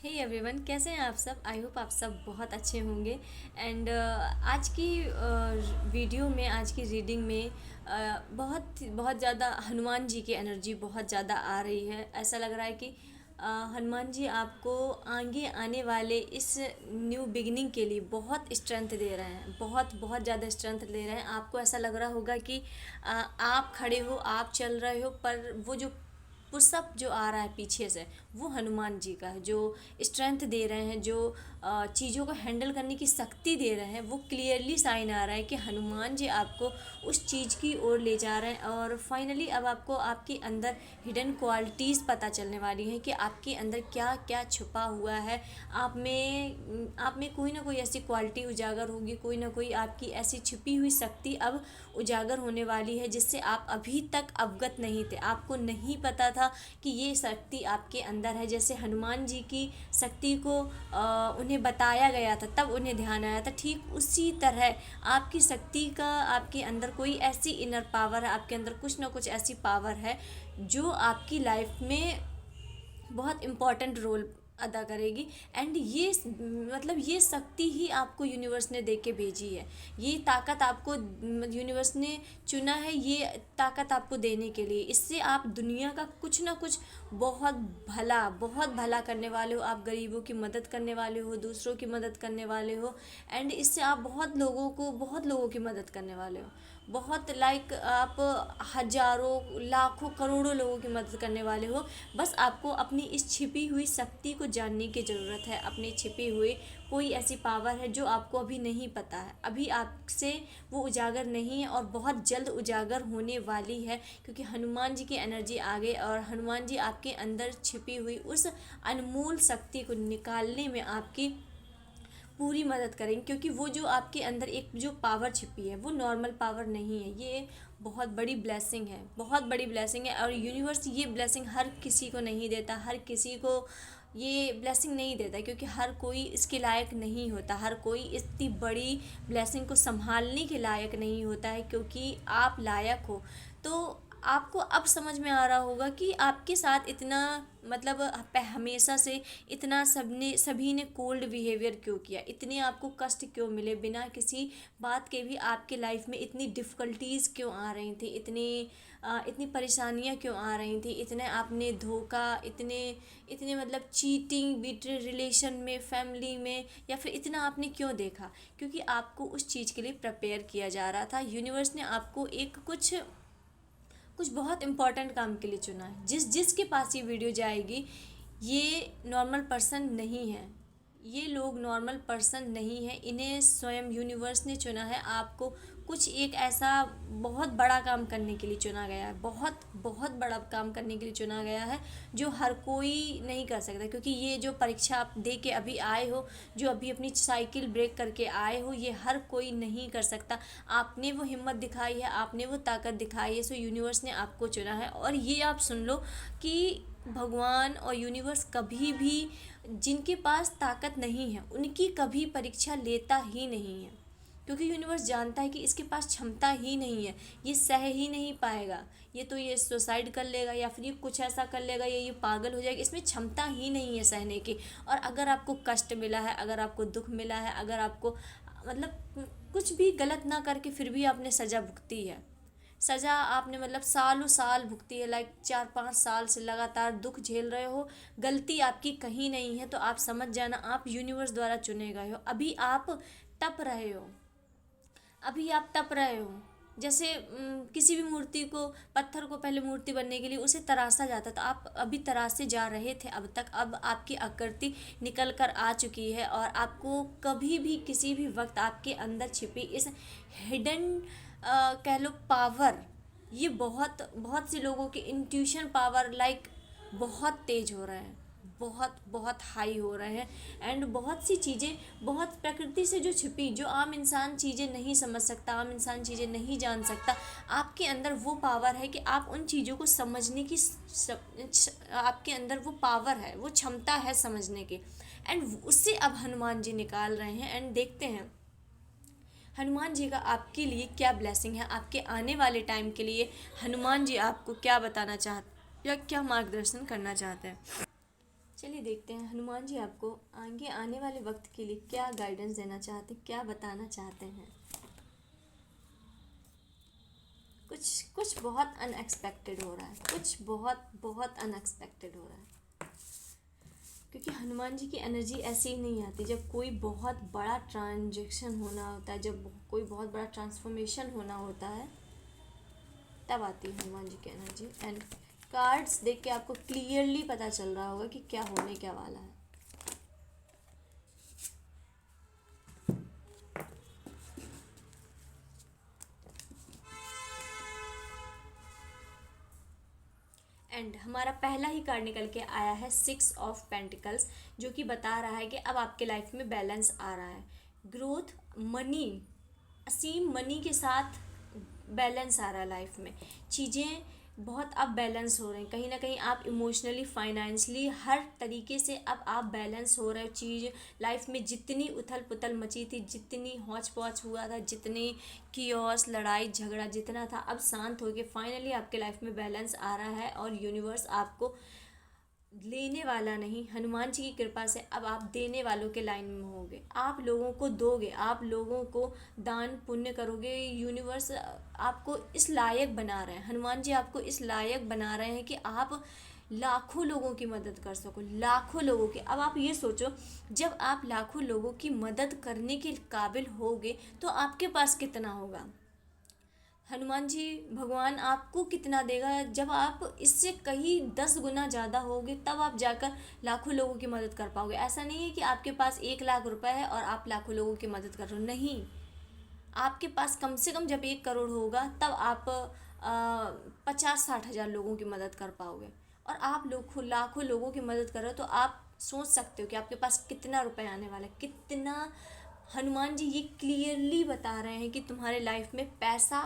Hey everyone, कैसे हैं आप सब। आई होप आप सब बहुत अच्छे होंगे। एंड आज की वीडियो में, आज की रीडिंग में बहुत बहुत ज़्यादा हनुमान जी की एनर्जी बहुत ज़्यादा आ रही है। ऐसा लग रहा है कि हनुमान जी आपको आगे आने वाले इस न्यू बिगिनिंग के लिए बहुत स्ट्रेंथ दे रहे हैं, बहुत बहुत ज़्यादा स्ट्रेंथ दे रहे हैं। आपको ऐसा लग रहा होगा कि आप खड़े हो, आप चल रहे हो, पर वो जो पुशअप जो आ रहा है पीछे से, वो हनुमान जी का है, जो स्ट्रेंथ दे रहे हैं, जो चीज़ों को हैंडल करने की शक्ति दे रहे हैं। वो क्लियरली साइन आ रहा है कि हनुमान जी आपको उस चीज़ की ओर ले जा रहे हैं। और फाइनली अब आपको आपके अंदर हिडन क्वालिटीज़ पता चलने वाली हैं कि आपके अंदर क्या क्या छुपा हुआ है। आप में कोई ना कोई ऐसी क्वालिटी उजागर होगी, कोई ना कोई आपकी ऐसी छुपी हुई शक्ति अब उजागर होने वाली है, जिससे आप अभी तक अवगत नहीं थे। आपको नहीं पता था कि ये शक्ति आपके अंदर है। जैसे हनुमान जी की शक्ति को उन्हें बताया गया था, तब उन्हें ध्यान आया था। ठीक उसी तरह आपकी शक्ति का आपके अंदर कोई ऐसी इनर पावर है, आपके अंदर कुछ ना कुछ ऐसी पावर है जो आपकी लाइफ में बहुत इम्पॉर्टेंट रोल अदा करेगी। एंड ये मतलब ये शक्ति ही आपको यूनिवर्स ने दे के भेजी है। ये ताकत आपको यूनिवर्स ने चुना है, ये ताकत आपको देने के लिए। इससे आप दुनिया का कुछ ना कुछ बहुत भला करने वाले हो। आप गरीबों की मदद करने वाले हो, दूसरों की मदद करने वाले हो। एंड इससे आप बहुत लोगों की मदद करने वाले हो। बहुत लाइक आप हजारों लाखों करोड़ों लोगों की मदद करने वाले हो। बस आपको अपनी इस छिपी हुई शक्ति को जानने की ज़रूरत है। अपनी छिपी हुई कोई ऐसी पावर है जो आपको अभी नहीं पता है, अभी आपसे वो उजागर नहीं है और बहुत जल्द उजागर होने वाली है। क्योंकि हनुमान जी की एनर्जी आ गई और हनुमान जी आपके अंदर छिपी हुई उस अनमोल शक्ति को निकालने में आपकी पूरी मदद करेंगे। क्योंकि वो जो आपके अंदर एक जो पावर छिपी है, वो नॉर्मल पावर नहीं है। ये बहुत बड़ी ब्लेसिंग है, बहुत बड़ी ब्लेसिंग है। और यूनिवर्स ये ब्लेसिंग हर किसी को नहीं देता, हर किसी को ये ब्लेसिंग नहीं देता, क्योंकि हर कोई इसके लायक नहीं होता, हर कोई इतनी बड़ी ब्लेसिंग को संभालने के लायक नहीं होता है। क्योंकि आप लायक हो। तो आपको अब समझ में आ रहा होगा कि आपके साथ इतना मतलब हमेशा से इतना सभी ने कोल्ड बिहेवियर क्यों किया, इतने आपको कष्ट क्यों मिले, बिना किसी बात के भी आपके लाइफ में इतनी डिफ़िकल्टीज़ क्यों आ रही थी, इतनी परेशानियाँ क्यों आ रही थी, इतने आपने धोखा, इतने इतने मतलब चीटिंग बिट्रे रिलेशन में, फैमिली में, या फिर इतना आपने क्यों देखा। क्योंकि आपको उस चीज़ के लिए प्रिपेयर किया जा रहा था। यूनिवर्स ने आपको एक कुछ कुछ बहुत इम्पोर्टेंट काम के लिए चुना है। जिसके पास ये वीडियो जाएगी, ये नॉर्मल पर्सन नहीं है, ये लोग नॉर्मल पर्सन नहीं है। इन्हें स्वयं यूनिवर्स ने चुना है। आपको कुछ एक ऐसा बहुत बड़ा काम करने के लिए चुना गया है, बहुत बहुत बड़ा काम करने के लिए चुना गया है, जो हर कोई नहीं कर सकता। क्योंकि ये जो परीक्षा आप दे के अभी आए हो, जो अभी अपनी साइकिल ब्रेक करके आए हो, ये हर कोई नहीं कर सकता। आपने वो हिम्मत दिखाई है, आपने वो ताकत दिखाई है, सो यूनिवर्स ने आपको चुना है। और ये आप सुन लो कि भगवान और यूनिवर्स कभी भी जिनके पास ताकत नहीं है उनकी कभी परीक्षा लेता ही नहीं है। क्योंकि यूनिवर्स जानता है कि इसके पास क्षमता ही नहीं है, ये सह ही नहीं पाएगा। ये सुसाइड कर लेगा, या फिर ये कुछ ऐसा कर लेगा, या ये पागल हो जाएगा। इसमें क्षमता ही नहीं है सहने की। और अगर आपको कष्ट मिला है, अगर आपको दुख मिला है, अगर आपको मतलब कुछ भी गलत ना करके फिर भी आपने सज़ा भुगती है, सज़ा आपने मतलब सालों साल भुगती है, लाइक 4-5 साल से लगातार दुख झेल रहे हो, गलती आपकी कहीं नहीं है, तो आप समझ जाना आप यूनिवर्स द्वारा चुने गए हो। अभी आप तप रहे हो, अभी आप तप रहे हो। जैसे किसी भी मूर्ति को, पत्थर को पहले मूर्ति बनने के लिए उसे तराशा जाता, तो आप अभी तराशे जा रहे थे अब तक। अब आपकी आकृति निकल कर आ चुकी है और आपको कभी भी किसी भी वक्त आपके अंदर छिपी इस हिडन कह लो पावर, ये बहुत बहुत से लोगों के इंट्यूशन पावर लाइक बहुत तेज हो रहे हैं, बहुत बहुत हाई हो रहे हैं। एंड बहुत सी चीज़ें, बहुत प्रकृति से जो छिपी, जो आम इंसान चीज़ें नहीं समझ सकता, आम इंसान चीज़ें नहीं जान सकता, आपके अंदर वो पावर है कि आप उन चीज़ों को समझने की आपके अंदर वो पावर है, वो क्षमता है समझने की। एंड उससे अब हनुमान जी निकाल रहे हैं। एंड देखते हैं हनुमान जी का आपके लिए क्या ब्लेसिंग है, आपके आने वाले टाइम के लिए हनुमान जी आपको क्या बताना चाहते या क्या मार्गदर्शन करना चाहते हैं। चलिए देखते हैं हनुमान जी आपको आगे आने वाले वक्त के लिए क्या गाइडेंस देना चाहते हैं, क्या बताना चाहते हैं। कुछ कुछ बहुत अनएक्सपेक्टेड हो रहा है, कुछ बहुत बहुत अनएक्सपेक्टेड हो रहा है, क्योंकि हनुमान जी की एनर्जी ऐसे ही नहीं आती। जब कोई बहुत बड़ा ट्रांजेक्शन होना होता है, जब कोई बहुत बड़ा ट्रांसफॉर्मेशन होना होता है, तब आती है हनुमान जी की एनर्जी। एंड कार्ड्स देख के आपको क्लियरली पता चल रहा होगा कि क्या होने क्या वाला है। एंड हमारा पहला ही कार्ड निकल के आया है 6 ऑफ पेंटिकल्स, जो कि बता रहा है कि अब आपके लाइफ में बैलेंस आ रहा है, ग्रोथ, मनी, असीम मनी के साथ बैलेंस आ रहा है लाइफ में। चीज़ें बहुत अब बैलेंस हो रहे हैं, कहीं ना कहीं आप इमोशनली, फाइनेंशियली, हर तरीके से अब आप बैलेंस हो रहे हो। चीज़ लाइफ में जितनी उथल पुथल मची थी, जितनी हौच पौच हुआ था, जितनी कियोस, लड़ाई झगड़ा जितना था, अब शांत हो के फाइनली आपके लाइफ में बैलेंस आ रहा है। और यूनिवर्स आपको लेने वाला नहीं, हनुमान जी की कृपा से अब आप देने वालों के लाइन में होगे। आप लोगों को दोगे, आप लोगों को दान पुण्य करोगे। यूनिवर्स आपको इस लायक बना रहे हैं, हनुमान जी आपको इस लायक बना रहे हैं कि आप लाखों लोगों की मदद कर सको, लाखों लोगों की। अब आप ये सोचो, जब आप लाखों लोगों की मदद करने के काबिल होगे तो आपके पास कितना होगा। हनुमान जी भगवान आपको कितना देगा। जब आप इससे कहीं 10 गुना ज़्यादा होगे तब आप जाकर लाखों लोगों की मदद कर पाओगे। ऐसा नहीं है कि आपके पास 1 लाख रुपए है और आप लाखों लोगों की मदद कर रहे हो, नहीं। आपके पास कम से कम जब 1 करोड़ होगा तब आप 50-60 हज़ार लोगों की मदद कर पाओगे। और आप लोग लाखों लोगों की मदद कर रहे हो तो आप सोच सकते हो कि आपके पास कितना रुपए आने वाला है, कितना। हनुमान जी ये क्लियरली बता रहे हैं कि तुम्हारे लाइफ में पैसा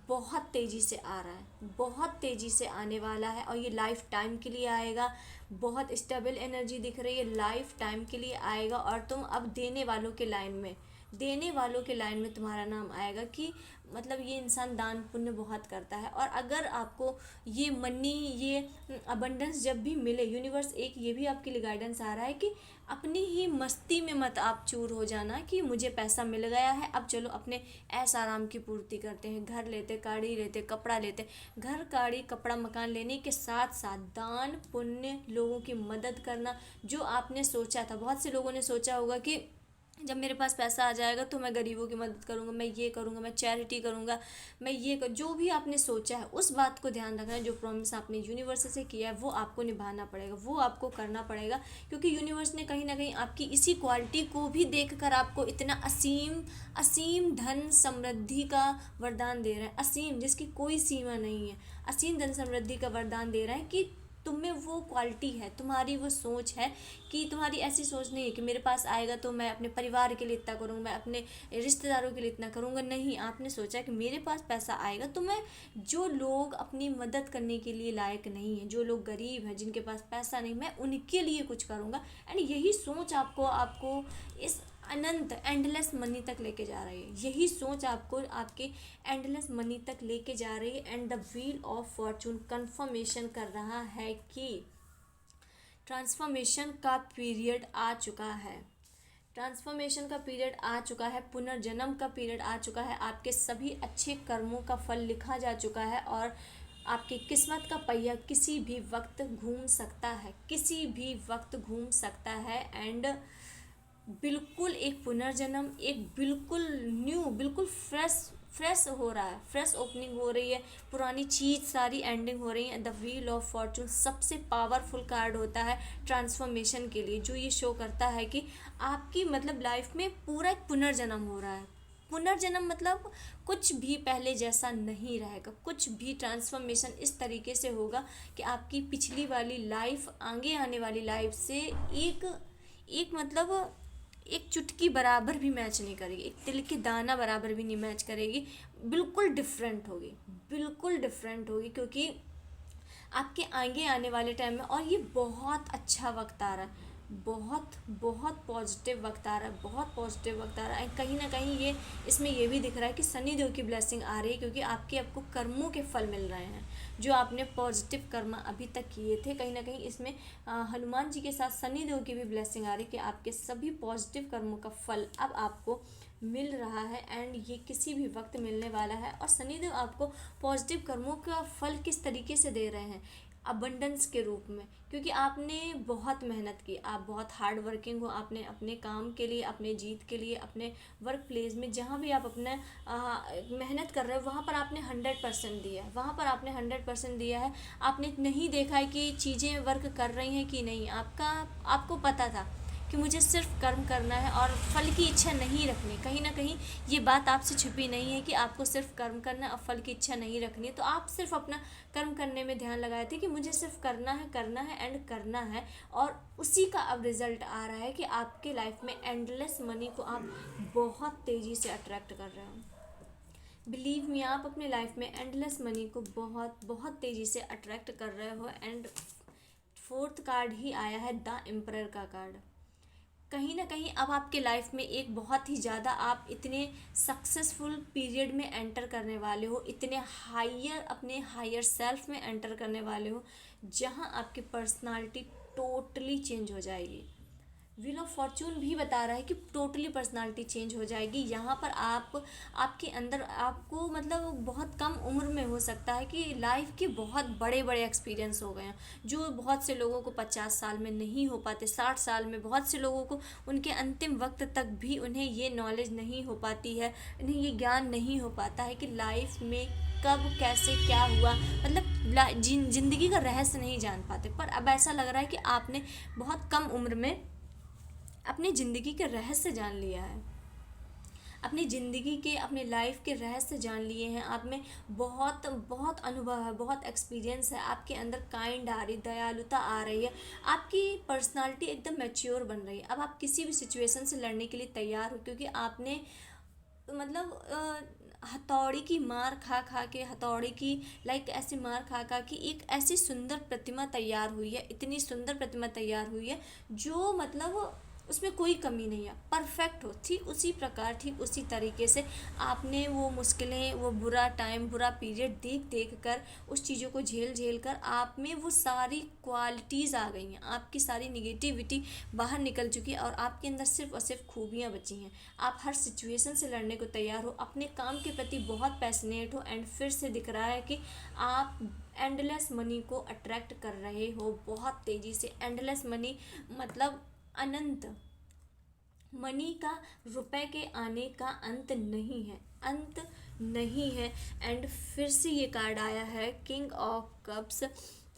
बहुत तेज़ी से आ रहा है, बहुत तेज़ी से आने वाला है, और ये लाइफ टाइम के लिए आएगा। बहुत स्टेबल एनर्जी दिख रही है, लाइफ टाइम के लिए आएगा। और तुम अब देने वालों के लाइन में, देने वालों के लाइन में तुम्हारा नाम आएगा कि मतलब ये इंसान दान पुण्य बहुत करता है। और अगर आपको ये मनी, ये अबंडेंस जब भी मिले, यूनिवर्स एक ये भी आपके लिए गाइडेंस आ रहा है कि अपनी ही मस्ती में मत आप चूर हो जाना कि मुझे पैसा मिल गया है, अब चलो अपने ऐसा आराम की पूर्ति करते हैं, घर लेते, गाड़ी लेते, कपड़ा लेते। घर, गाड़ी, कपड़ा, मकान लेने के साथ साथ दान पुण्य, लोगों की मदद करना, जो आपने सोचा था। बहुत से लोगों ने सोचा होगा कि जब मेरे पास पैसा आ जाएगा तो मैं गरीबों की मदद करूँगा, मैं ये करूँगा, मैं चैरिटी करूँगा, मैं ये जो भी आपने सोचा है उस बात को ध्यान रखना है। जो प्रॉमिस आपने यूनिवर्स से किया है वो आपको निभाना पड़ेगा, वो आपको करना पड़ेगा। क्योंकि यूनिवर्स ने कहीं ना कहीं आपकी इसी क्वालिटी को भी देखकर आपको इतना असीम असीम धन समृद्धि का वरदान दे रहा है, असीम जिसकी कोई सीमा नहीं है। असीम धन समृद्धि का वरदान दे रहा है कि तुम में वो क्वालिटी है, तुम्हारी वो सोच है कि तुम्हारी ऐसी सोच नहीं है कि मेरे पास आएगा तो मैं अपने परिवार के लिए इतना करूँगा, मैं अपने रिश्तेदारों के लिए इतना करूँगा। नहीं, आपने सोचा कि मेरे पास पैसा आएगा तो मैं जो लोग अपनी मदद करने के लिए लायक नहीं है, जो लोग गरीब हैं, जिनके पास पैसा नहीं, मैं उनके लिए कुछ करूँगा। एंड यही सोच आपको आपको इस अनंत एंडलेस मनी तक लेके जा रही है। यही सोच आपको आपके एंडलेस मनी तक लेके जा रही है। And the wheel of Fortune confirmation कर रहा है कि ट्रांसफॉर्मेशन का पीरियड आ चुका है, ट्रांसफॉर्मेशन का पीरियड आ चुका है, पुनर्जन्म का पीरियड आ चुका है। आपके सभी अच्छे कर्मों का फल लिखा जा चुका है और आपकी किस्मत का पहिया किसी भी वक्त घूम सकता है, किसी भी वक्त घूम सकता है। एंड बिल्कुल एक पुनर्जन्म, एक बिल्कुल न्यू, बिल्कुल फ्रेश हो रहा है, फ्रेश ओपनिंग हो रही है, पुरानी चीज़ सारी एंडिंग हो रही है। द व्हील ऑफ फॉर्चून सबसे पावरफुल कार्ड होता है ट्रांसफॉर्मेशन के लिए, जो ये शो करता है कि आपकी मतलब लाइफ में पूरा एक पुनर्जन्म हो रहा है। पुनर्जन्म मतलब कुछ भी पहले जैसा नहीं रहेगा, कुछ भी ट्रांसफॉर्मेशन इस तरीके से होगा कि आपकी पिछली वाली लाइफ आगे आने वाली लाइफ से एक एक मतलब एक चुटकी बराबर भी मैच नहीं करेगी, एक तिल के दाना बराबर भी नहीं मैच करेगी। बिल्कुल डिफरेंट होगी, बिल्कुल डिफरेंट होगी, क्योंकि आपके आगे आने वाले टाइम में, और ये बहुत अच्छा वक्त आ रहा है, बहुत बहुत पॉजिटिव वक्त आ रहा है, बहुत पॉजिटिव वक्त आ रहा है। कहीं ना कहीं ये इसमें ये भी दिख रहा है कि शनि देव की ब्लेसिंग आ रही है, क्योंकि आपको कर्मों के फल मिल रहे हैं जो आपने पॉजिटिव कर्म अभी तक किए थे। कहीं ना कहीं इसमें हनुमान जी के साथ शनि देव की भी ब्लेसिंग आ रही है कि आपके सभी पॉजिटिव कर्मों का फल अब आपको मिल रहा है, एंड ये किसी भी वक्त मिलने वाला है। और शनिदेव आपको पॉजिटिव कर्मों का फल किस तरीके से दे रहे हैं, अबंडेंस के रूप में, क्योंकि आपने बहुत मेहनत की, आप बहुत हार्ड वर्किंग हो। आपने अपने काम के लिए, अपने जीत के लिए, अपने वर्क प्लेस में जहाँ भी आप अपने मेहनत कर रहे हो वहाँ पर आपने 100% दिया है, वहाँ पर आपने 100% दिया है। आपने नहीं देखा है कि चीज़ें वर्क कर रही हैं कि नहीं, आपको पता था कि मुझे सिर्फ कर्म करना है और फल की इच्छा नहीं रखनी। कहीं ना कहीं ये बात आपसे छुपी नहीं है कि आपको सिर्फ कर्म करना है और फल की इच्छा नहीं रखनी है। तो आप सिर्फ अपना कर्म करने में ध्यान लगाए थे कि मुझे सिर्फ करना है एंड करना है, और उसी का अब रिजल्ट आ रहा है कि आपके लाइफ में एंडलेस मनी को आप बहुत तेज़ी से अट्रैक्ट कर रहे हो। बिलीव मी, आप अपने लाइफ में एंडलेस मनी को बहुत बहुत तेज़ी से अट्रैक्ट कर रहे हो। एंड फोर्थ कार्ड ही आया है, द एम्परर का कार्ड। कहीं ना कहीं अब आपके लाइफ में एक बहुत ही ज़्यादा, आप इतने सक्सेसफुल पीरियड में एंटर करने वाले हो, इतने हायर, अपने हायर सेल्फ में एंटर करने वाले हो, जहां आपकी पर्सनालिटी टोटली चेंज हो जाएगी। व्हील ऑफ फॉर्चून भी बता रहा है कि टोटली पर्सनालिटी चेंज हो जाएगी। यहाँ पर आपके अंदर आपको मतलब बहुत कम उम्र में हो सकता है कि लाइफ के बहुत बड़े बड़े एक्सपीरियंस हो गए हैं, जो बहुत से लोगों को 50 साल में नहीं हो पाते, 60 साल में। बहुत से लोगों को उनके अंतिम वक्त तक भी उन्हें ये नॉलेज नहीं हो पाती है, उन्हें ये ज्ञान नहीं हो पाता है कि लाइफ में कब कैसे क्या हुआ, मतलब जिंदगी का रहस्य नहीं जान पाते। पर अब ऐसा लग रहा है कि आपने बहुत कम उम्र में अपनी ज़िंदगी के रहस्य जान लिया है, अपनी ज़िंदगी के, अपने लाइफ के रहस्य जान लिए हैं। आप में बहुत बहुत अनुभव है, बहुत एक्सपीरियंस है, आपके अंदर काइंड आ रही, दयालुता आ रही है, आपकी पर्सनालिटी एकदम मैच्योर बन रही है। अब आप किसी भी सिचुएशन से लड़ने के लिए तैयार हो, क्योंकि आपने हथौड़ी की मार खा खा के, हथौड़ी की ऐसी मार खा खा के एक ऐसी सुंदर प्रतिमा तैयार हुई है, इतनी सुंदर प्रतिमा तैयार हुई है जो उसमें कोई कमी नहीं है, परफेक्ट हो। ठीक उसी प्रकार, ठीक उसी तरीके से आपने वो मुश्किलें, वो बुरा टाइम, बुरा पीरियड देख देख कर, उस चीज़ों को झेल झेल कर आप में वो सारी क्वालिटीज़ आ गई हैं, आपकी सारी निगेटिविटी बाहर निकल चुकी है और आपके अंदर सिर्फ और सिर्फ खूबियाँ बची हैं। आप हर सिचुएशन से लड़ने को तैयार हो, अपने काम के प्रति बहुत पैशनेट हो, एंड फिर से दिख रहा है कि आप एंडलेस मनी को अट्रैक्ट कर रहे हो बहुत तेज़ी से। एंडलेस मनी मतलब अनंत मनी का, रुपए के आने का अंत नहीं है, अंत नहीं है। एंड फिर से ये कार्ड आया है, किंग ऑफ कप्स।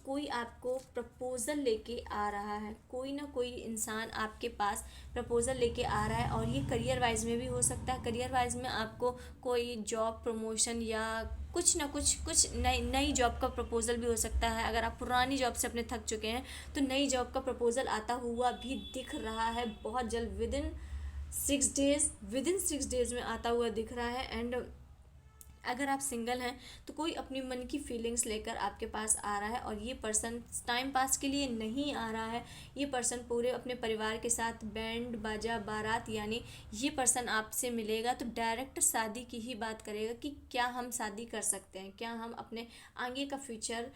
कोई आपको प्रपोजल लेके आ रहा है, कोई ना कोई इंसान आपके पास प्रपोजल लेके आ रहा है, और ये करियर वाइज में भी हो सकता है। करियर वाइज में आपको कोई जॉब प्रमोशन या कुछ ना कुछ नई नई जॉब का प्रपोजल भी हो सकता है। अगर आप पुरानी जॉब से अपने थक चुके हैं तो नई जॉब का प्रपोजल आता हुआ भी दिख रहा है बहुत जल्द, विद इन 6 डेज में आता हुआ दिख रहा है। एंड अगर आप सिंगल हैं तो कोई अपनी मन की फीलिंग्स लेकर आपके पास आ रहा है, और ये पर्सन टाइम पास के लिए नहीं आ रहा है। ये पर्सन पूरे अपने परिवार के साथ बैंड बाजा बारात, यानी ये पर्सन आपसे मिलेगा तो डायरेक्ट शादी की ही बात करेगा कि क्या हम शादी कर सकते हैं, क्या हम अपने आगे का फ्यूचर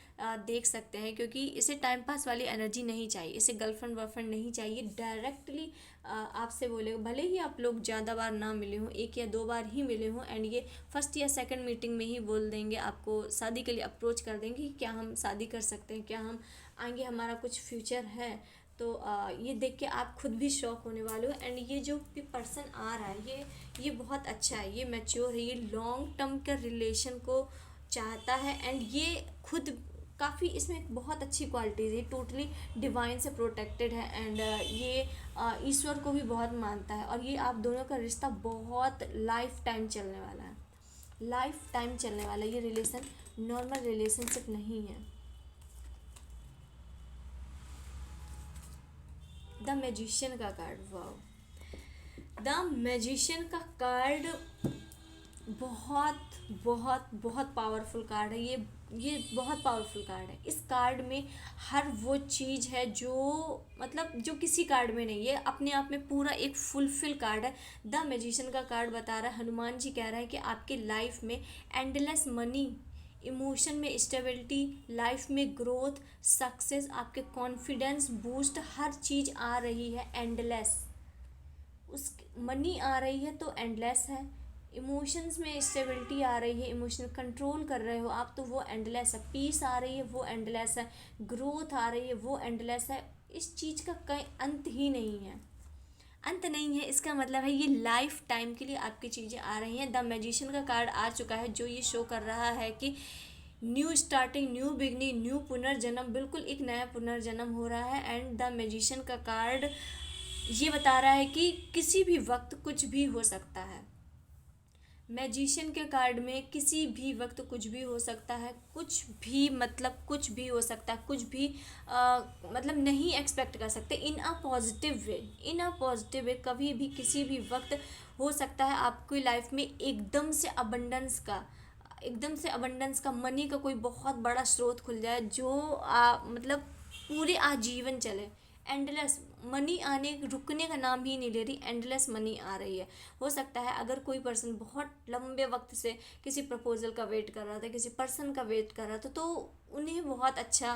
देख सकते हैं। क्योंकि इसे टाइम पास वाली एनर्जी नहीं चाहिए, इसे गर्लफ्रेंड बॉयफ्रेंड नहीं चाहिए। डायरेक्टली आपसे बोलेगा, भले ही आप लोग ज़्यादा बार ना मिले हों, 1 या 2 बार ही मिले हों, एंड ये फर्स्ट या सेकंड मीटिंग में ही बोल देंगे, आपको शादी के लिए अप्रोच कर देंगे कि क्या हम शादी कर सकते हैं, क्या हम आगे, हमारा कुछ फ्यूचर है। तो ये देख के आप खुद भी शॉक होने वाले हो। एंड ये जो भी पर्सन आ रहा है, ये बहुत अच्छा है, ये मैच्योर है, ये लॉन्ग टर्म के रिलेशन को चाहता है। एंड ये खुद काफ़ी, इसमें एक बहुत अच्छी क्वालिटीज़ है, टोटली डिवाइन से प्रोटेक्टेड है। एंड ये ईश्वर को भी बहुत मानता है, और ये आप दोनों का रिश्ता बहुत लाइफ टाइम चलने वाला है, लाइफ टाइम चलने वाला है। ये रिलेशन नॉर्मल रिलेशनशिप नहीं है। द मैजिशियन का कार्ड, वाओ, द मैजिशियन का कार्ड बहुत बहुत बहुत पावरफुल कार्ड है। ये ये बहुत पावरफुल कार्ड है। इस कार्ड में हर वो चीज़ है जो मतलब जो किसी कार्ड में नहीं है, अपने आप में पूरा एक फुलफिल कार्ड है। द मैजिशियन का कार्ड बता रहा है, हनुमान जी कह रहे हैं कि आपके लाइफ में एंडलेस मनी, इमोशन में स्टेबिलिटी, लाइफ में ग्रोथ, सक्सेस, आपके कॉन्फिडेंस बूस्ट, हर चीज़ आ रही है एंडलेस। उस मनी आ रही है तो एंडलेस है, इमोशंस में स्टेबिलिटी आ रही है, इमोशनल कंट्रोल कर रहे हो आप तो वो एंडलेस है, पीस आ रही है वो एंडलेस है, ग्रोथ आ रही है वो एंडलेस है। इस चीज़ का कहीं अंत ही नहीं है, अंत नहीं है। इसका मतलब है ये लाइफ टाइम के लिए आपकी चीज़ें आ रही हैं। द मैजिशियन का कार्ड आ चुका है जो ये शो कर रहा है कि new starting, new beginning, new पुनर्जन्म, बिल्कुल एक नया पुनर्जन्म हो रहा है। एंड द मैजिशियन का कार्ड ये बता रहा है कि किसी भी वक्त कुछ भी हो सकता है। मैजिशियन के कार्ड में किसी भी वक्त कुछ भी हो सकता है, कुछ भी मतलब कुछ भी हो सकता है, कुछ भी मतलब नहीं एक्सपेक्ट कर सकते इन a positive way, in a positive way कभी भी किसी भी वक्त हो सकता है आपकी लाइफ में एकदम से अबंडेंस का मनी का कोई बहुत बड़ा स्रोत खुल जाए जो मतलब पूरे आजीवन चले। एंडलेस मनी आने रुकने का नाम ही नहीं ले रही, एंडलेस मनी आ रही है। हो सकता है अगर कोई पर्सन बहुत लंबे वक्त से किसी प्रपोजल का वेट कर रहा था, किसी पर्सन का वेट कर रहा था, तो उन्हें बहुत अच्छा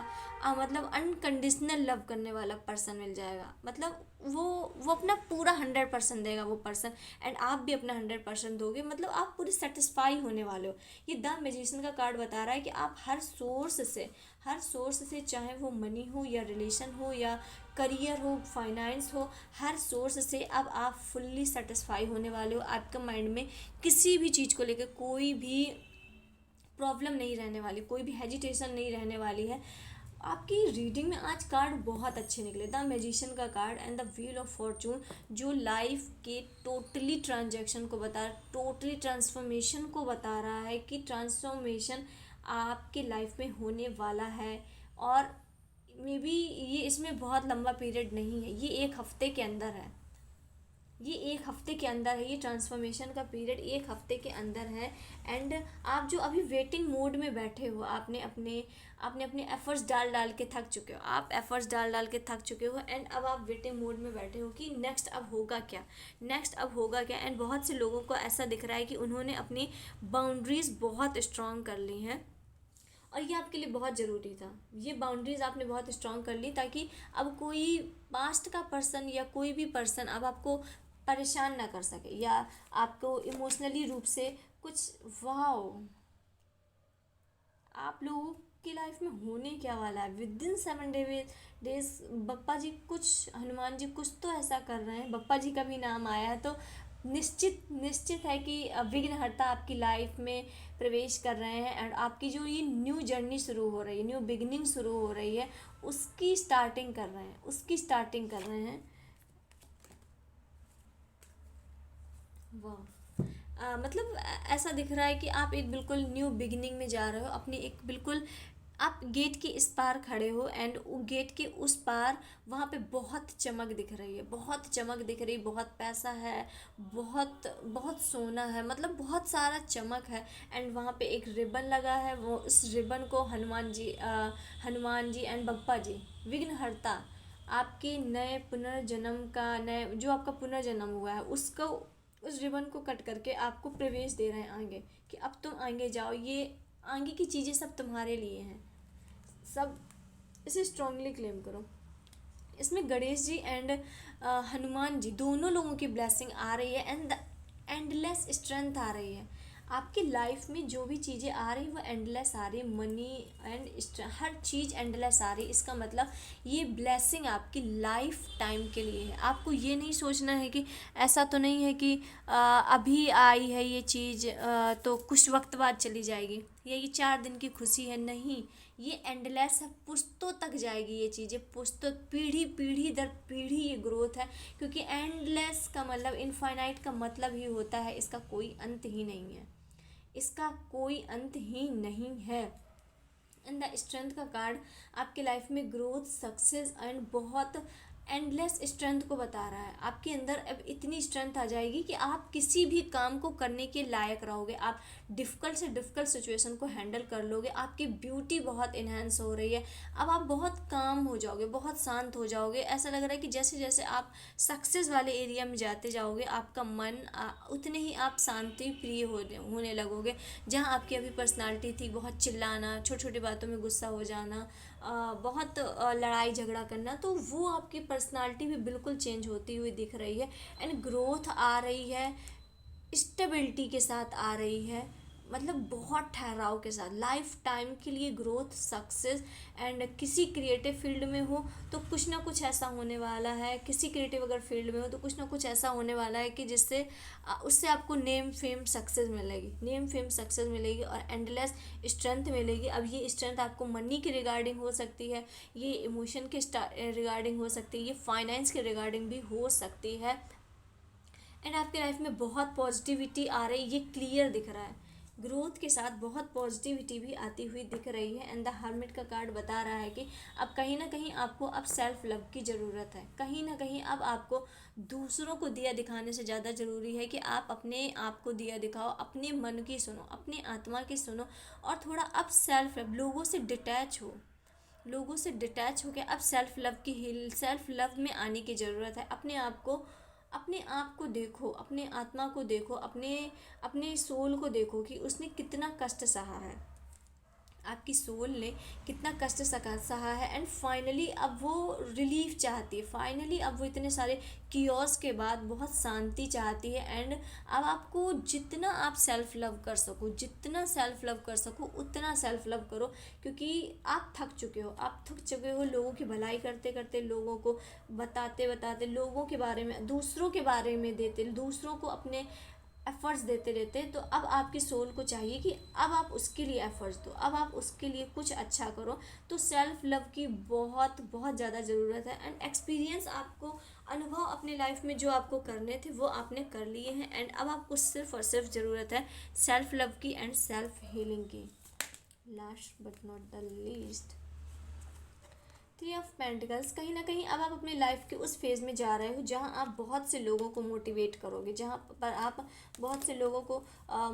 मतलब अनकंडीशनल लव करने वाला पर्सन मिल जाएगा। मतलब वो अपना पूरा 100% देगा वो पर्सन, एंड आप भी अपना 100% दोगे, मतलब आप पूरे सेटिस्फाई होने वाले हो। ये द मैजिशियन का कार्ड बता रहा है कि आप हर सोर्स से चाहे वो मनी हो या रिलेशन हो या करियर हो, फाइनेंस हो, हर सोर्स से अब आप फुल्ली सेटिस्फाई होने वाले हो। आपका माइंड में किसी भी चीज़ को लेकर कोई भी प्रॉब्लम नहीं रहने वाली, कोई भी हेजिटेशन नहीं रहने वाली है। आपकी रीडिंग में आज कार्ड बहुत अच्छे निकले, द मैजिशियन का card and the wheel of Fortune, जो लाइफ के टोटली ट्रांजैक्शन को बता, टोटली ट्रांसफॉर्मेशन को बता रहा है कि ट्रांसफॉर्मेशन आपके लाइफ में होने वाला है। और मे बी ये इसमें बहुत लंबा पीरियड नहीं है, ये एक हफ्ते के अंदर है, ये एक हफ्ते के अंदर है, ये ट्रांसफॉर्मेशन का पीरियड एक हफ्ते के अंदर है। एंड आप जो अभी वेटिंग मोड में बैठे हो, आपने अपने एफर्ट्स डाल डाल के थक चुके हो, आप एफर्ट्स डाल डाल के थक चुके हो, एंड अब आप वेटिंग मोड में बैठे हो कि नेक्स्ट अब होगा क्या, नेक्स्ट अब होगा क्या। एंड बहुत से लोगों को ऐसा दिख रहा है कि उन्होंने अपनी बाउंड्रीज बहुत स्ट्रांग कर ली हैं, और ये आपके लिए बहुत ज़रूरी था। ये बाउंड्रीज आपने बहुत स्ट्रांग कर ली ताकि अब कोई पास्ट का पर्सन या कोई भी पर्सन अब आपको परेशान ना कर सके या आपको इमोशनली रूप से कुछ। वाओ, आप लोगों की लाइफ में होने क्या वाला है विद इन 7 डेज। बप्पा जी कुछ, हनुमान जी कुछ तो ऐसा कर रहे हैं, बप्पा जी का भी नाम आया है तो निश्चित निश्चित है कि विघ्नहर्ता आपकी लाइफ में प्रवेश कर रहे हैं। एंड आपकी जो ये न्यू जर्नी शुरू हो रही है, न्यू बिगिनिंग शुरू हो रही है, उसकी स्टार्टिंग कर रहे हैं, उसकी स्टार्टिंग कर रहे हैं। वाह, मतलब ऐसा दिख रहा है कि आप एक बिल्कुल न्यू बिगिनिंग में जा रहे हो, अपनी एक बिल्कुल आप गेट के इस पार खड़े हो, एंड वो गेट के उस पार वहाँ पे बहुत चमक दिख रही है, बहुत चमक दिख रही, बहुत पैसा है, बहुत बहुत सोना है, मतलब बहुत सारा चमक है। एंड वहाँ पे एक रिबन लगा है, वो उस रिबन को हनुमान जी एंड बप्पा जी, विघ्नहर्ता, आपके नए पुनर्जन्म का, नए जो आपका पुनर्जन्म हुआ है उसको, उस रिबन को कट करके आपको प्रवेश दे रहे हैं आगे, कि अब तुम आगे जाओ, ये आगे की चीज़ें सब तुम्हारे लिए हैं, सब। इसे स्ट्रांगली क्लेम करो। इसमें गणेश जी एंड हनुमान जी दोनों लोगों की ब्लेसिंग आ रही है, एंड एंडलेस स्ट्रेंथ आ रही है। आपकी लाइफ में जो भी चीज़ें आ रही वो एंडलेस आ रही, मनी एंड हर चीज़ एंडलेस आ रही। इसका मतलब ये ब्लेसिंग आपकी लाइफ टाइम के लिए है। आपको ये नहीं सोचना है कि ऐसा तो नहीं है कि अभी आई है ये चीज़ तो कुछ वक्त बाद चली जाएगी, या ये 4 दिन की खुशी है, नहीं, ये एंडलेस है, पुश्तों तक जाएगी ये चीज़ें, पुश्तों, पीढ़ी पीढ़ी दर पीढ़ी ये ग्रोथ है। क्योंकि एंडलेस का मतलब, इनफाइनाइट का मतलब ही होता है इसका कोई अंत ही नहीं है, इसका कोई अंत ही नहीं है। एंड द स्ट्रेंथ का कार्ड आपके लाइफ में ग्रोथ, सक्सेस एंड बहुत एंडलेस स्ट्रेंथ को बता रहा है। आपके अंदर अब इतनी स्ट्रेंथ आ जाएगी कि आप किसी भी काम को करने के लायक रहोगे। आप डिफ़िकल्ट से डिफ़िकल्ट सिचुएशन को हैंडल कर लोगे। आपकी ब्यूटी बहुत इन्हेंस हो रही है। अब आप बहुत काम हो जाओगे, बहुत शांत हो जाओगे। ऐसा लग रहा है कि जैसे जैसे आप सक्सेस वाले एरिया में जाते जाओगे, आपका मन उतने ही आप शांति प्रिय होने लगोगे। जहाँ आपकी अभी पर्सनालिटी थी बहुत चिल्लाना, छोटी छोटी बातों में गुस्सा हो जाना, बहुत लड़ाई झगड़ा करना, तो वो आपकी पर्सनालिटी भी बिल्कुल चेंज होती हुई दिख रही है। एंड ग्रोथ आ रही है, स्टेबिलिटी के साथ आ रही है, मतलब बहुत ठहराव के साथ लाइफ टाइम के लिए ग्रोथ, सक्सेस। एंड किसी क्रिएटिव फील्ड में हो तो कुछ ना कुछ ऐसा होने वाला है, किसी क्रिएटिव अगर फील्ड में हो तो कुछ ना कुछ ऐसा होने वाला है कि जिससे उससे आपको नेम फेम सक्सेस मिलेगी, नेम फेम सक्सेस मिलेगी और एंडलेस स्ट्रेंथ मिलेगी। अब ये स्ट्रेंथ आपको मनी के रिगार्डिंग हो सकती है, ये इमोशन के रिगार्डिंग हो सकती है, ये फाइनेंस के रिगार्डिंग भी हो सकती है। एंड आपके लाइफ में बहुत पॉजिटिविटी आ रही, ये क्लियर दिख रहा है। ग्रोथ के साथ बहुत पॉजिटिविटी भी आती हुई दिख रही है। एंड द हर्मिट का कार्ड बता रहा है कि अब कहीं ना कहीं आपको अब सेल्फ लव की ज़रूरत है। कहीं ना कहीं अब आपको दूसरों को दिया दिखाने से ज़्यादा ज़रूरी है कि आप अपने आप को दिया दिखाओ, अपने मन की सुनो, अपनी आत्मा की सुनो, और थोड़ा अब सेल्फ लव, लोगों से डिटैच हो, लोगों से डिटैच होकर अब सेल्फ लव में आने की ज़रूरत है। अपने आप को देखो, अपने आत्मा को देखो, अपने अपने सोल को देखो कि उसने कितना कष्ट सहा है, आपकी सोल ने कितना कष्ट सहा है। एंड फाइनली अब वो रिलीफ चाहती है, फाइनली अब वो इतने सारे कियोस के बाद बहुत शांति चाहती है। एंड अब आपको जितना आप सेल्फ लव कर सको, जितना सेल्फ लव कर सको उतना सेल्फ लव करो, क्योंकि आप थक चुके हो, आप थक चुके हो लोगों की भलाई करते करते, लोगों को बताते बताते, लोगों के बारे में, दूसरों के बारे में देते, दूसरों को अपने एफर्ट्स देते रहते। तो अब आपकी सोल को चाहिए कि अब आप उसके लिए एफर्ट्स दो, अब आप उसके लिए कुछ अच्छा करो। तो सेल्फ लव की बहुत बहुत ज़्यादा ज़रूरत है। एंड एक्सपीरियंस, आपको अनुभव अपने लाइफ में जो आपको करने थे वो आपने कर लिए हैं। एंड अब आपको सिर्फ और सिर्फ ज़रूरत है सेल्फ लव की एंड सेल्फ हीलिंग की। Last but not the least, 3 of pentacles. कहीं ना कहीं अब आप अपने लाइफ के उस फेज़ में जा रहे हो जहां आप बहुत से लोगों को मोटिवेट करोगे, जहां पर आप बहुत से लोगों को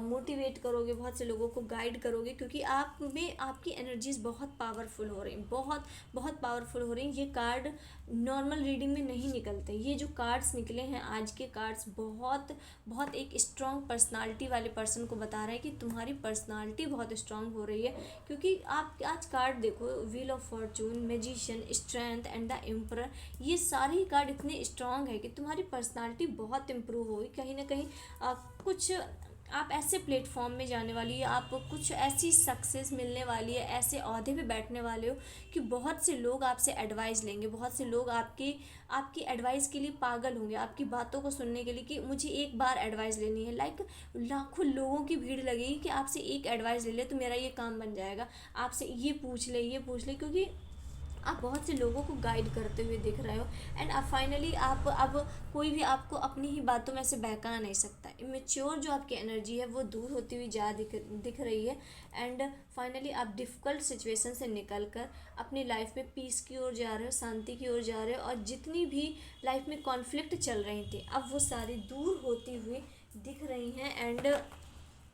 मोटिवेट करोगे, बहुत से लोगों को गाइड करोगे, क्योंकि आप में आपकी एनर्जीज बहुत पावरफुल हो रही, बहुत बहुत पावरफुल हो रही। ये कार्ड नॉर्मल रीडिंग में नहीं निकलते, ये जो कार्ड्स निकले हैं आज के कार्ड्स बहुत बहुत एक स्ट्रॉन्ग पर्सनालिटी वाले पर्सन को बता रहे हैं कि तुम्हारी पर्सनालिटी बहुत स्ट्रांग हो रही है। क्योंकि आप आज कार्ड देखो, wheel of Fortune, magician, strength and the emperor, ये सारे ही कार्ड इतने स्ट्रांग है कि तुम्हारी पर्सनालिटी बहुत इम्प्रूव होगी। कहीं ना कहीं कुछ आप ऐसे प्लेटफॉर्म में जाने वाली है, आपको कुछ ऐसी सक्सेस मिलने वाली है, ऐसे ओहदे पे बैठने वाले हो कि बहुत से लोग आपसे एडवाइस लेंगे, बहुत से लोग आपकी एडवाइस के लिए पागल होंगे, आपकी बातों को सुनने के लिए कि मुझे एक बार एडवाइस लेनी है। लाइक लाखों लोगों की भीड़ लगेगी कि आपसे एक एडवाइस ले ले तो मेरा ये काम बन जाएगा, आपसे ये पूछ ले, ये पूछ ले, क्योंकि आप बहुत से लोगों को गाइड करते हुए दिख रहे हो। एंड अब फाइनली आप अब कोई भी आपको अपनी ही बातों में से बहका नहीं सकता। इमेच्योर जो आपकी एनर्जी है वो दूर होती हुई दिख रही है। एंड फाइनली आप डिफ़िकल्ट सिचुएशन से निकल कर अपनी लाइफ में पीस की ओर जा रहे हो, शांति की ओर जा रहे हो, और जितनी भी लाइफ में कॉन्फ्लिक्ट चल रही थी अब वो सारी दूर होती हुई दिख रही हैं। एंड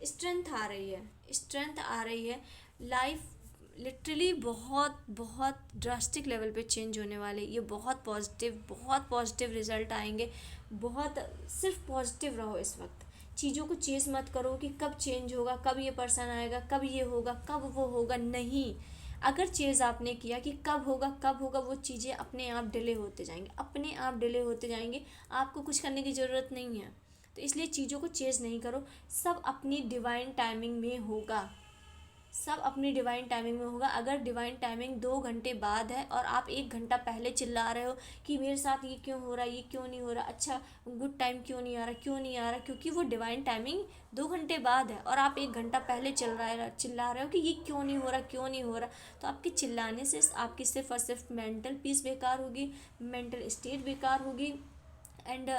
स्ट्रेंथ आ रही है, स्ट्रेंथ आ रही है। लाइफ लिटरली बहुत बहुत ड्रास्टिक लेवल पे चेंज होने वाले, ये बहुत पॉजिटिव रिजल्ट आएंगे। बहुत सिर्फ पॉजिटिव रहो इस वक्त, चीज़ों को चेस मत करो कि कब चेंज होगा, कब ये पर्सन आएगा, कब ये होगा, कब वो होगा। नहीं, अगर चेज़ आपने किया कि कब होगा, वो चीज़ें अपने आप डिले होते जाएंगे, अपने आप डिले होते जाएंगे, आपको कुछ करने की ज़रूरत नहीं है। तो इसलिए चीज़ों को चेज़ नहीं करो, सब अपनी डिवाइन टाइमिंग में होगा, सब अपनी डिवाइन टाइमिंग में होगा। अगर डिवाइन टाइमिंग 2 घंटे बाद है और आप 1 घंटा पहले चिल्ला रहे हो कि मेरे साथ ये क्यों हो रहा है, ये क्यों नहीं हो रहा, अच्छा गुड टाइम क्यों नहीं आ रहा, क्यों नहीं आ रहा, क्योंकि वो डिवाइन टाइमिंग 2 घंटे बाद है और आप 1 घंटा पहले चिल्ला रहे हो कि ये क्यों नहीं हो रहा, क्यों नहीं हो रहा। तो आपके चिल्लाने से आपकी सिर्फ और सिर्फ मेंटल पीस बेकार होगी, मेंटल स्टेट बेकार होगी। एंड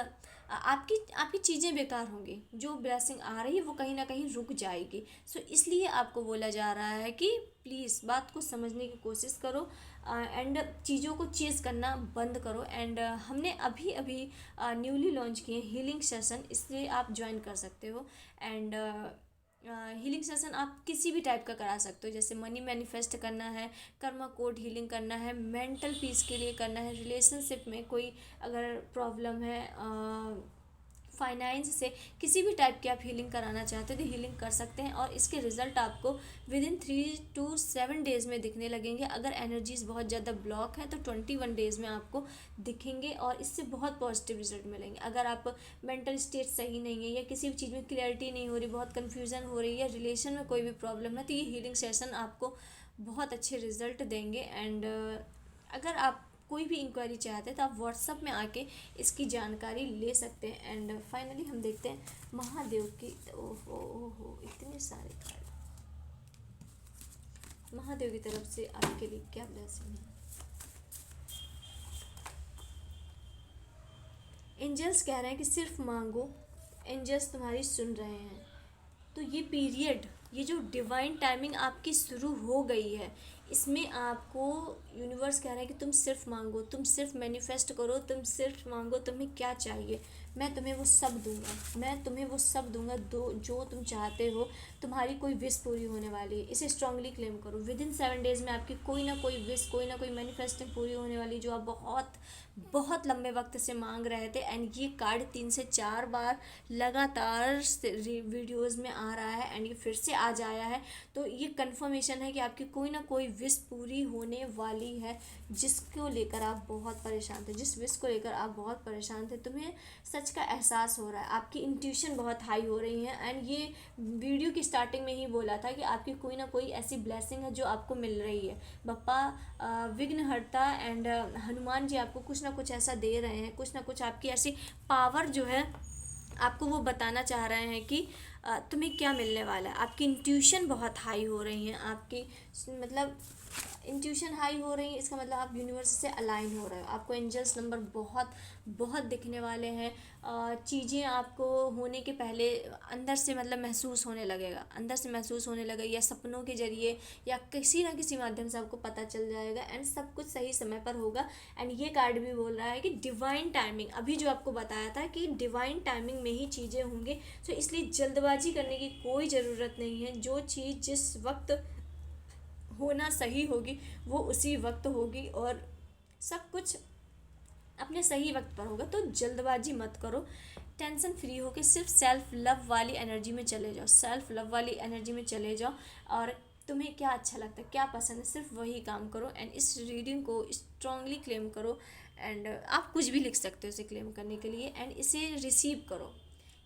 आपकी आपकी चीज़ें बेकार होंगी, जो ब्लेसिंग आ रही है वो कहीं ना कहीं रुक जाएगी। सो इसलिए आपको बोला जा रहा है कि प्लीज़ बात को समझने की कोशिश करो एंड चीज़ों को चेज़ करना बंद करो। एंड हमने अभी अभी न्यूली लॉन्च किए हीलिंग सेशन, इसलिए आप ज्वाइन कर सकते हो। एंड हीलिंग सेशन आप किसी भी टाइप का करा सकते हो, जैसे मनी मैनिफेस्ट करना है, कर्मा कोड हीलिंग करना है, मेंटल पीस के लिए करना है, रिलेशनशिप में कोई अगर प्रॉब्लम है, फाइनेंस से, किसी भी टाइप की आप हीलिंग कराना चाहते हो तो हीलिंग कर सकते हैं। और इसके रिजल्ट आपको विद इन 3 to 7 डेज़ में दिखने लगेंगे। अगर एनर्जीज बहुत ज़्यादा ब्लॉक है तो 21 डेज़ में आपको दिखेंगे और इससे बहुत पॉजिटिव रिजल्ट मिलेंगे। अगर आप मेंटल स्टेट सही नहीं है या किसी भी चीज़ में क्लैरिटी नहीं हो रही, बहुत कन्फ्यूज़न हो रही है, रिलेशन में कोई भी प्रॉब्लम है, तो ये हीलिंग सेशन आपको बहुत अच्छे रिजल्ट देंगे। एंड अगर आप कोई भी इंक्वायरी चाहते हैं तो आप व्हाट्सअप में आके इसकी जानकारी ले सकते हैं। एंड फाइनली हम देखते हैं महादेव की, ओहो ओहो इतने सारे कार्ड, महादेव की तरफ से आपके लिए क्या ब्लेसिंग है। एंजल्स कह रहे हैं कि सिर्फ मांगो, एंजल्स तुम्हारी सुन रहे हैं। तो ये पीरियड, ये जो डिवाइन टाइमिंग आपकी शुरू हो गई है, इसमें आपको यूनिवर्स कह रहा है कि तुम सिर्फ मांगो, तुम सिर्फ मैनिफेस्ट करो, तुम सिर्फ मांगो तुम्हें क्या चाहिए, मैं तुम्हें वो सब दूंगा, मैं तुम्हें वो सब दूंगा दो जो तुम चाहते हो। तुम्हारी कोई विश पूरी होने वाली है, इसे स्ट्रांगली क्लेम करो। विद इन 7 डेज़ में आपकी कोई ना कोई विश, कोई ना कोई मैनिफेस्टिंग पूरी होने वाली, जो आप बहुत बहुत लंबे वक्त से मांग रहे थे। एंड ये कार्ड 3 से 4 बार लगातार वीडियोस में आ रहा है एंड ये फिर से आज आया है। तो ये कंफर्मेशन है कि आपकी कोई ना कोई विश पूरी होने वाली है, जिसको लेकर आप बहुत परेशान थे, जिस विश को लेकर आप बहुत परेशान थे, तुम्हें सच का एहसास हो रहा है, आपकी इंट्यूशन बहुत हाई हो रही है। एंड ये वीडियो की स्टार्टिंग में ही बोला था कि आपकी कोई ना कोई ऐसी ब्लेसिंग है जो आपको मिल रही है। बप्पा विघ्नहर्ता एंड हनुमान जी आपको कुछ ना कुछ ऐसा दे रहे हैं, कुछ ना कुछ आपकी ऐसी पावर जो है आपको वो बताना चाह रहे हैं कि तुम्हें क्या मिलने वाला है। आपकी इंट्यूशन बहुत हाई हो रही है, आपकी मतलब इंट्यूशन हाई हो रही है, इसका मतलब आप यूनिवर्स से अलाइन हो रहे हो। आपको एंजल्स नंबर बहुत बहुत दिखने वाले हैं। चीज़ें आपको होने के पहले अंदर से मतलब महसूस होने लगेगा, अंदर से महसूस होने लगेगा, या सपनों के जरिए या किसी ना किसी माध्यम से आपको पता चल जाएगा। एंड सब कुछ सही समय पर होगा। एंड ये कार्ड भी बोल रहा है कि डिवाइन टाइमिंग, अभी जो आपको बताया था कि डिवाइन टाइमिंग में ही चीज़ें होंगी। तो इसलिए जल्दबाजी करने की कोई ज़रूरत नहीं है। जो चीज़ जिस वक्त होना सही होगी वो उसी वक्त होगी और सब कुछ अपने सही वक्त पर होगा। तो जल्दबाजी मत करो, टेंशन फ्री होके सिर्फ सेल्फ लव वाली एनर्जी में चले जाओ, सेल्फ लव वाली एनर्जी में चले जाओ। और तुम्हें क्या अच्छा लगता है, क्या पसंद है, सिर्फ वही काम करो। एंड इस रीडिंग को स्ट्रांगली क्लेम करो। एंड आप कुछ भी लिख सकते हो इसे क्लेम करने के लिए। एंड इसे रिसीव करो,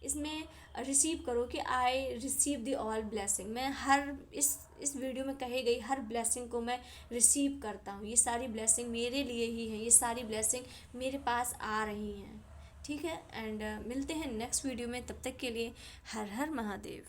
इसमें रिसीव करो कि I receive the all blessing. मैं हर इस वीडियो में कही गई हर ब्लेसिंग को मैं रिसीव करता हूँ। ये सारी ब्लेसिंग मेरे लिए ही है, ये सारी ब्लेसिंग मेरे पास आ रही हैं। ठीक है। एंड मिलते हैं नेक्स्ट वीडियो में, तब तक के लिए हर हर महादेव।